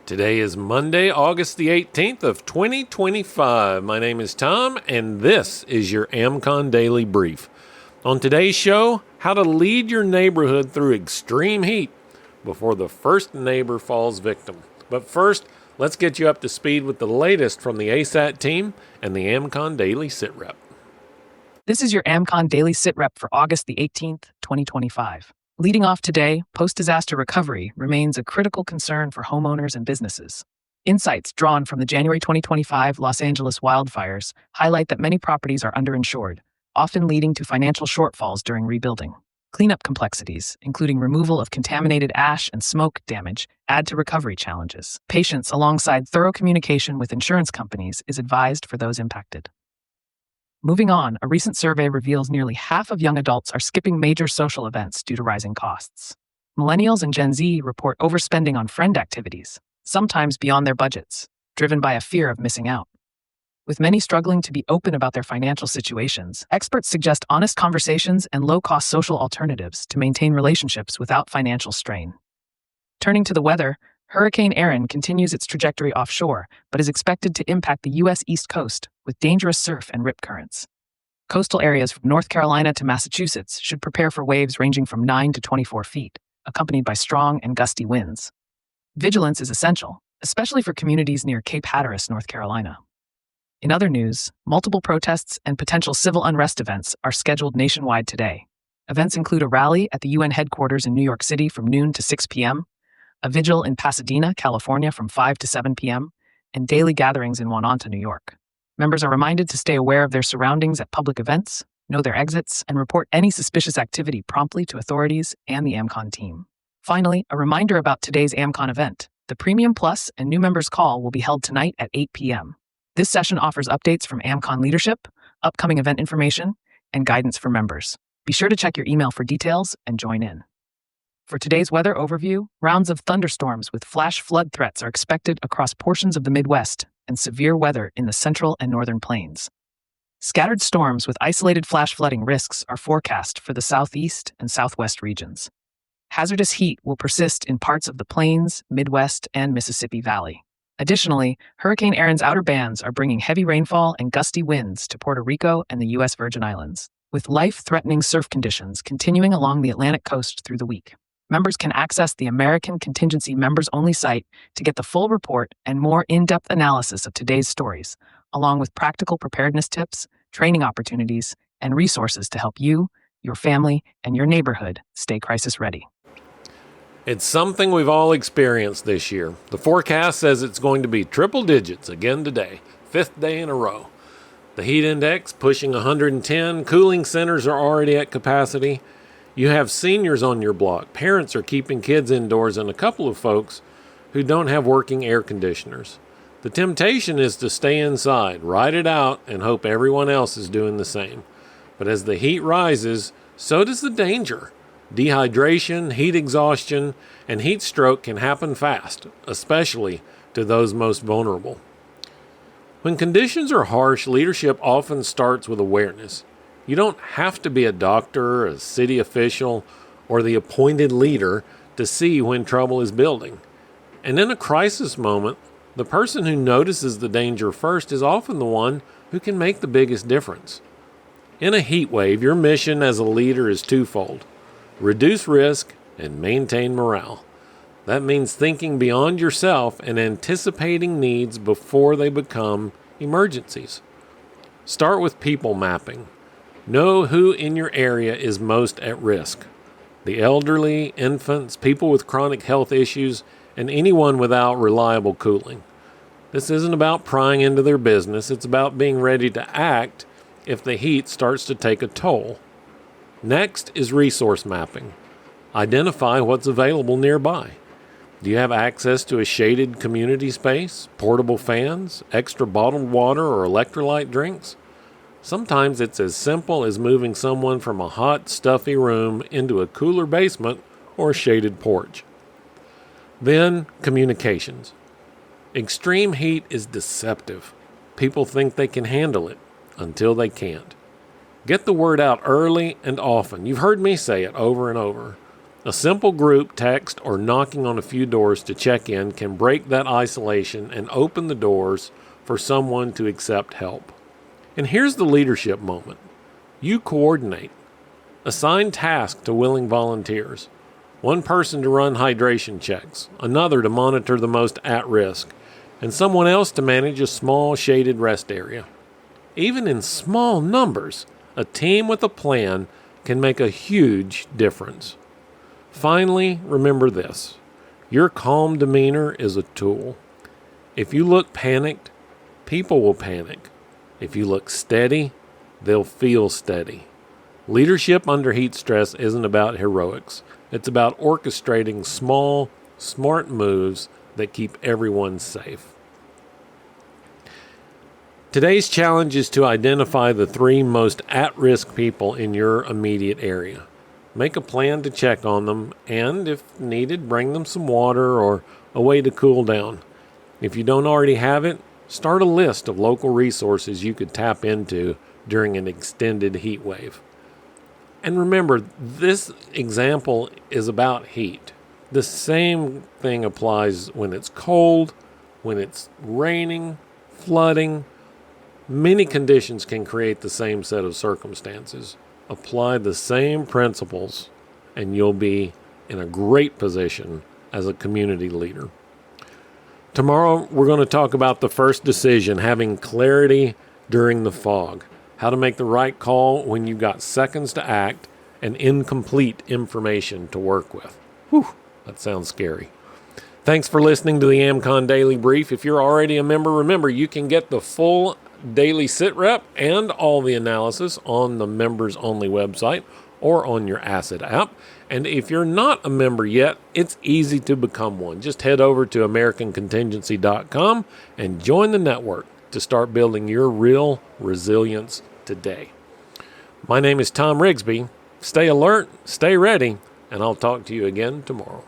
Today is Monday, August the 18th of 2025. My name is Tom, and this is your AmCon Daily Brief. On today's show, how to lead your neighborhood through extreme heat before the first neighbor falls victim. But first, let's get you up to speed with the latest from the ASAT team and the AmCon Daily SitRep. This is your AmCon Daily SitRep for August the 18th, 2025. Leading off today, post-disaster recovery remains a critical concern for homeowners and businesses. Insights drawn from the January 2025 Los Angeles wildfires highlight that many properties are underinsured, often leading to financial shortfalls during rebuilding. Cleanup complexities, including removal of contaminated ash and smoke damage, add to recovery challenges. Patience alongside thorough communication with insurance companies is advised for those impacted. Moving on, a recent survey reveals nearly half of young adults are skipping major social events due to rising costs. Millennials and Gen Z report overspending on friend activities, sometimes beyond their budgets, driven by a fear of missing out. With many struggling to be open about their financial situations, experts suggest honest conversations and low-cost social alternatives to maintain relationships without financial strain. Turning to the weather, Hurricane Erin continues its trajectory offshore, but is expected to impact the U.S. East Coast with dangerous surf and rip currents. Coastal areas from North Carolina to Massachusetts should prepare for waves ranging from 9 to 24 feet, accompanied by strong and gusty winds. Vigilance is essential, especially for communities near Cape Hatteras, North Carolina. In other news, multiple protests and potential civil unrest events are scheduled nationwide today. Events include a rally at the UN headquarters in New York City from noon to 6 p.m., a vigil in Pasadena, California from 5 to 7 p.m., and daily gatherings in Wauwatosa, New York. Members are reminded to stay aware of their surroundings at public events, know their exits, and report any suspicious activity promptly to authorities and the AmCon team. Finally, a reminder about today's AmCon event. The Premium Plus and new members call will be held tonight at 8 p.m. This session offers updates from AmCon leadership, upcoming event information, and guidance for members. Be sure to check your email for details and join in. For today's weather overview, rounds of thunderstorms with flash flood threats are expected across portions of the Midwest and severe weather in the central and northern plains. Scattered storms with isolated flash flooding risks are forecast for the southeast and southwest regions. Hazardous heat will persist in parts of the plains, Midwest, and Mississippi Valley. Additionally, Hurricane Erin's outer bands are bringing heavy rainfall and gusty winds to Puerto Rico and the U.S. Virgin Islands, with life-threatening surf conditions continuing along the Atlantic coast through the week. Members can access the American Contingency Members-Only site to get the full report and more in-depth analysis of today's stories, along with practical preparedness tips, training opportunities, and resources to help you, your family, and your neighborhood stay crisis ready. It's something we've all experienced this year. The forecast says it's going to be triple digits again today, fifth day in a row. The heat index pushing 110, cooling centers are already at capacity. You have seniors on your block, parents are keeping kids indoors, and a couple of folks who don't have working air conditioners. The temptation is to stay inside, ride it out, and hope everyone else is doing the same. But as the heat rises, so does the danger. Dehydration, heat exhaustion, and heat stroke can happen fast, especially to those most vulnerable. When conditions are harsh, leadership often starts with awareness. You don't have to be a doctor, a city official, or the appointed leader to see when trouble is building. And in a crisis moment, the person who notices the danger first is often the one who can make the biggest difference. In a heat wave, your mission as a leader is twofold: reduce risk and maintain morale. That means thinking beyond yourself and anticipating needs before they become emergencies. Start with people mapping. Know who in your area is most at risk. The elderly, infants, people with chronic health issues, and anyone without reliable cooling. This isn't about prying into their business, it's about being ready to act if the heat starts to take a toll. Next is resource mapping. Identify what's available nearby. Do you have access to a shaded community space, portable fans, extra bottled water, or electrolyte drinks? Sometimes it's as simple as moving someone from a hot, stuffy room into a cooler basement or a shaded porch. Then, communications. Extreme heat is deceptive. People think they can handle it until they can't. Get the word out early and often. You've heard me say it over and over. A simple group text or knocking on a few doors to check in can break that isolation and open the doors for someone to accept help. And here's the leadership moment. You coordinate. Assign tasks to willing volunteers. One person to run hydration checks, another to monitor the most at risk, and someone else to manage a small shaded rest area. Even in small numbers, a team with a plan can make a huge difference. Finally, remember this. Your calm demeanor is a tool. If you look panicked, people will panic. If you look steady, they'll feel steady. Leadership under heat stress isn't about heroics. It's about orchestrating small, smart moves that keep everyone safe. Today's challenge is to identify the 3 most at-risk people in your immediate area. Make a plan to check on them, and if needed, bring them some water or a way to cool down. If you don't already have it, start a list of local resources you could tap into during an extended heat wave. And remember, this example is about heat. The same thing applies when it's cold, when it's raining, flooding. Many conditions can create the same set of circumstances. Apply the same principles, and you'll be in a great position as a community leader. Tomorrow, we're going to talk about the first decision, having clarity during the fog. How to make the right call when you've got seconds to act and incomplete information to work with. Whew, that sounds scary. Thanks for listening to the AmCon Daily Brief. If you're already a member, remember you can get the full daily sit rep and all the analysis on the members only website or on your Asset app. And if you're not a member yet, it's easy to become one. Just head over to AmericanContingency.com and join the network to start building your real resilience today. My name is Thom Rigsby. Stay alert, stay ready, and I'll talk to you again tomorrow.